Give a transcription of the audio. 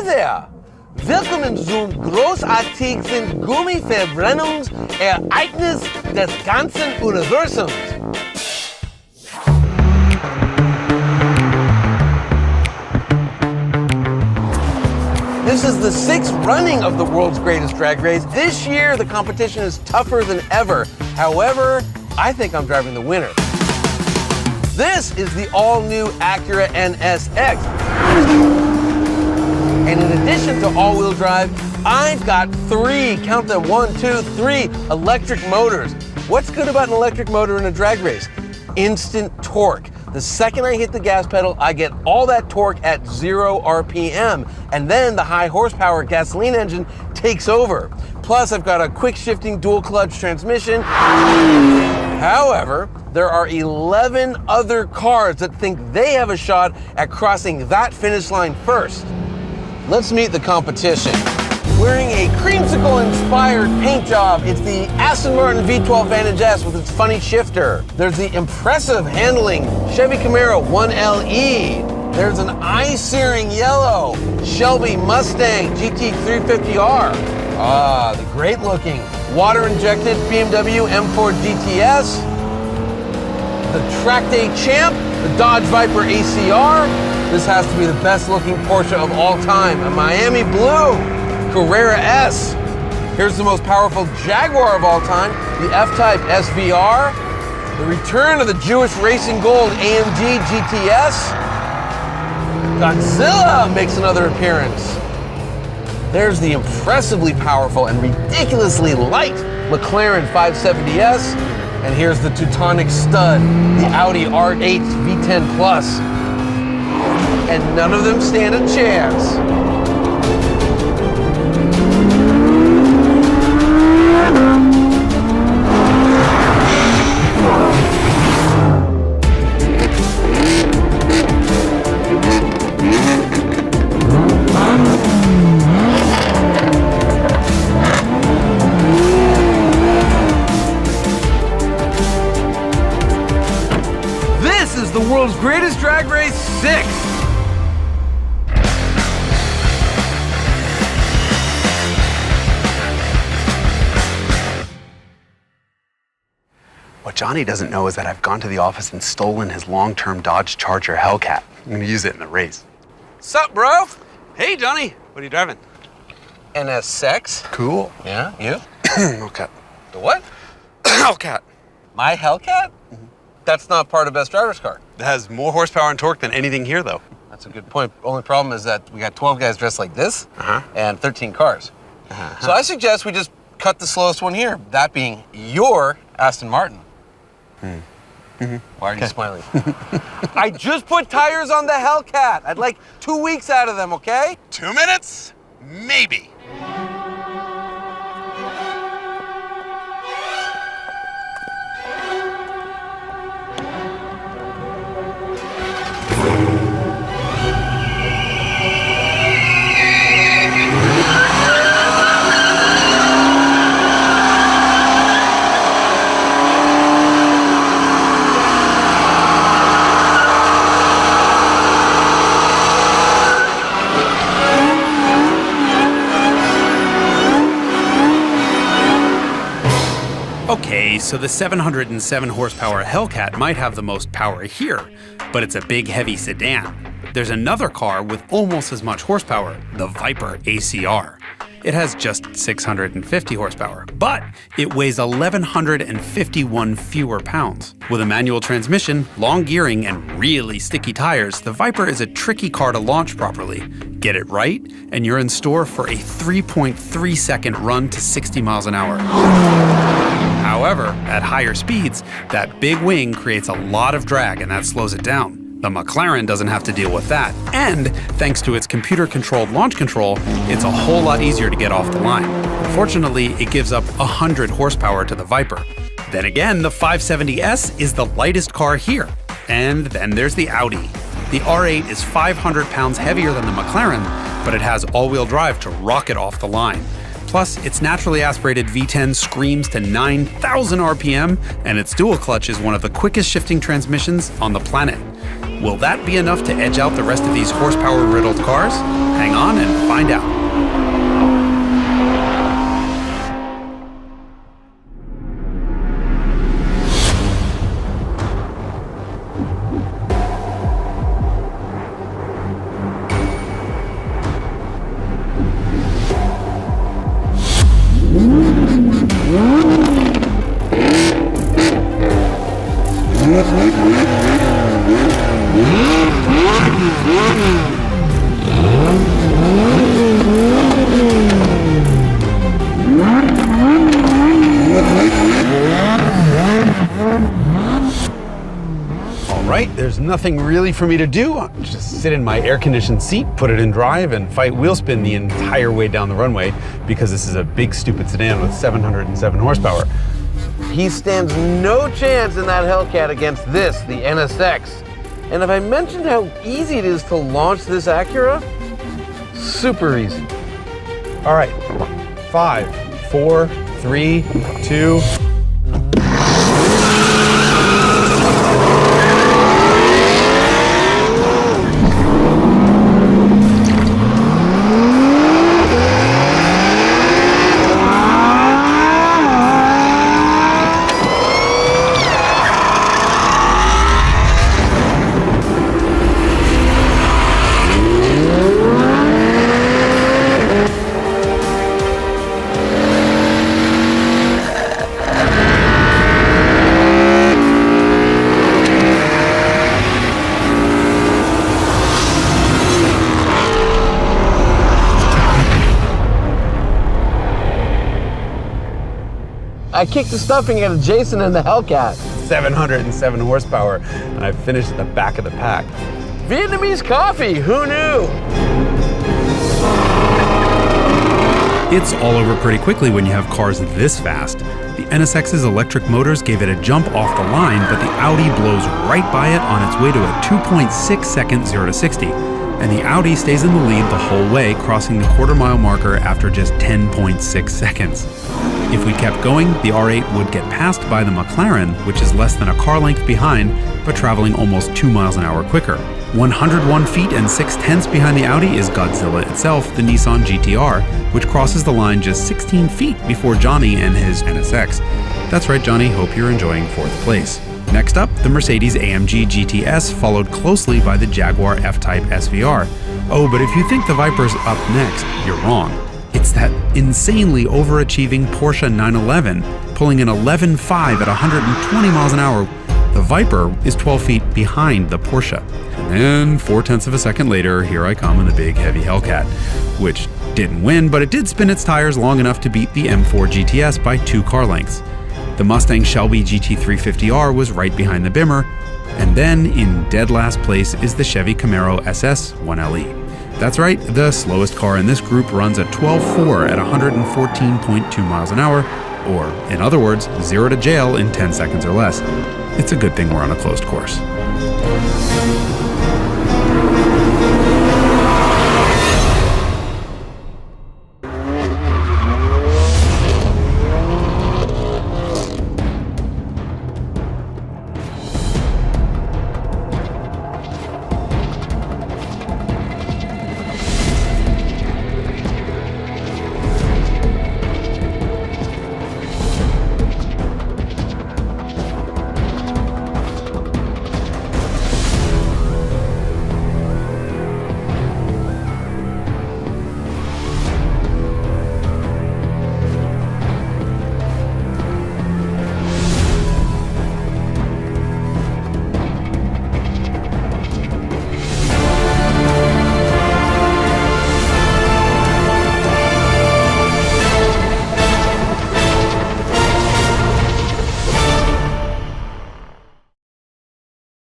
there! Willkommen zum großartigsten Gummiverbrennungsereignis des ganzen Universums. This is the 6th running of the world's greatest drag race. This year, the competition is tougher than ever. However, I think I'm driving the winner. This is the all-new Acura NSX. And in addition to all-wheel drive, I've got 3, count them, 1, 2, 3 electric motors. What's good about an electric motor in a drag race? Instant torque. The second I hit the gas pedal, I get all that torque at 0 RPM, and then the high horsepower gasoline engine takes over. Plus, I've got a quick shifting dual clutch transmission. However, there are 11 other cars that think they have a shot at crossing that finish line first. Let's meet the competition. Wearing a creamsicle-inspired paint job, it's the Aston Martin V12 Vantage S with its funny shifter. There's the impressive handling Chevy Camaro 1LE. There's an eye-searing yellow Shelby Mustang GT350R. Ah, the great-looking water-injected BMW M4 GTS. The Track Day Champ, the Dodge Viper ACR. This has to be the best-looking Porsche of all time, a Miami Blue Carrera S. Here's the most powerful Jaguar of all time, the F-Type SVR. The return of the Jewish Racing Gold AMG GTS. Godzilla makes another appearance. There's the impressively powerful and ridiculously light McLaren 570S. And here's the Teutonic stud, the Audi R8 V10 Plus. And none of them stand a chance. This is the world's greatest drag race 6. What Johnny doesn't know is that I've gone to the office and stolen his long-term Dodge Charger Hellcat. I'm gonna use it in the race. Sup, bro? Hey, Johnny, what are you driving? NSX. Cool. Yeah, you? Hellcat. The what? Hellcat. My Hellcat? That's not part of Best Driver's Car. It has more horsepower and torque than anything here, though. That's a good point. Only problem is that we got 12 guys dressed like this and 13 cars. So I suggest we just cut the slowest one here, that being your Aston Martin. Why are you smiling? I just put tires on the Hellcat. I'd like 2 weeks out of them, okay? 2 minutes? Maybe. Okay, so the 707 horsepower Hellcat might have the most power here, but it's a big, heavy sedan. There's another car with almost as much horsepower, the Viper ACR. It has just 650 horsepower, but it weighs 1,151 fewer pounds. With a manual transmission, long gearing, and really sticky tires, the Viper is a tricky car to launch properly. Get it right, and you're in store for a 3.3 second run to 60 miles an hour. However, at higher speeds, that big wing creates a lot of drag and that slows it down. The McLaren doesn't have to deal with that, and thanks to its computer-controlled launch control, it's a whole lot easier to get off the line. Unfortunately, it gives up 100 horsepower to the Viper. Then again, the 570S is the lightest car here. And then there's the Audi. The R8 is 500 pounds heavier than the McLaren, but it has all-wheel drive to rocket off the line. Plus, its naturally aspirated V10 screams to 9,000 RPM, and its dual clutch is one of the quickest shifting transmissions on the planet. Will that be enough to edge out the rest of these horsepower-riddled cars? Hang on and find out. All right, there's nothing really for me to do. I'll just sit in my air-conditioned seat, put it in drive, and fight wheel spin the entire way down the runway because this is a big, stupid sedan with 707 horsepower. He stands no chance in that Hellcat against this, the NSX. And have I mentioned how easy it is to launch this Acura? Super easy. All right, 5, 4, 3, 2. I kicked the stuffing out of Jason in the Hellcat. 707 horsepower, and I finished at the back of the pack. Vietnamese coffee, who knew? It's all over pretty quickly when you have cars this fast. The NSX's electric motors gave it a jump off the line, but the Audi blows right by it on its way to a 2.6 second 0 to 60. And the Audi stays in the lead the whole way, crossing the quarter-mile marker after just 10.6 seconds. If we kept going, the R8 would get passed by the McLaren, which is less than a car length behind, but traveling almost 2 miles an hour quicker. 101 feet and 6/10 behind the Audi is Godzilla itself, the Nissan GT-R, which crosses the line just 16 feet before Johnny and his NSX. That's right, Johnny, hope you're enjoying 4th place. Next up, the Mercedes AMG GTS, followed closely by the Jaguar F-Type SVR. Oh, but if you think the Viper's up next, you're wrong. It's that insanely overachieving Porsche 911, pulling an 11.5 at 120 miles an hour. The Viper is 12 feet behind the Porsche. And then 0.4 of a second later, here I come in the big heavy Hellcat, which didn't win, but it did spin its tires long enough to beat the M4 GTS by 2 car lengths. The Mustang Shelby GT350R was right behind the Bimmer, and then in dead last place is the Chevy Camaro SS 1LE. That's right, the slowest car in this group runs a 12.4 at 114.2 miles an hour, or in other words, 0 to jail in 10 seconds or less. It's a good thing we're on a closed course.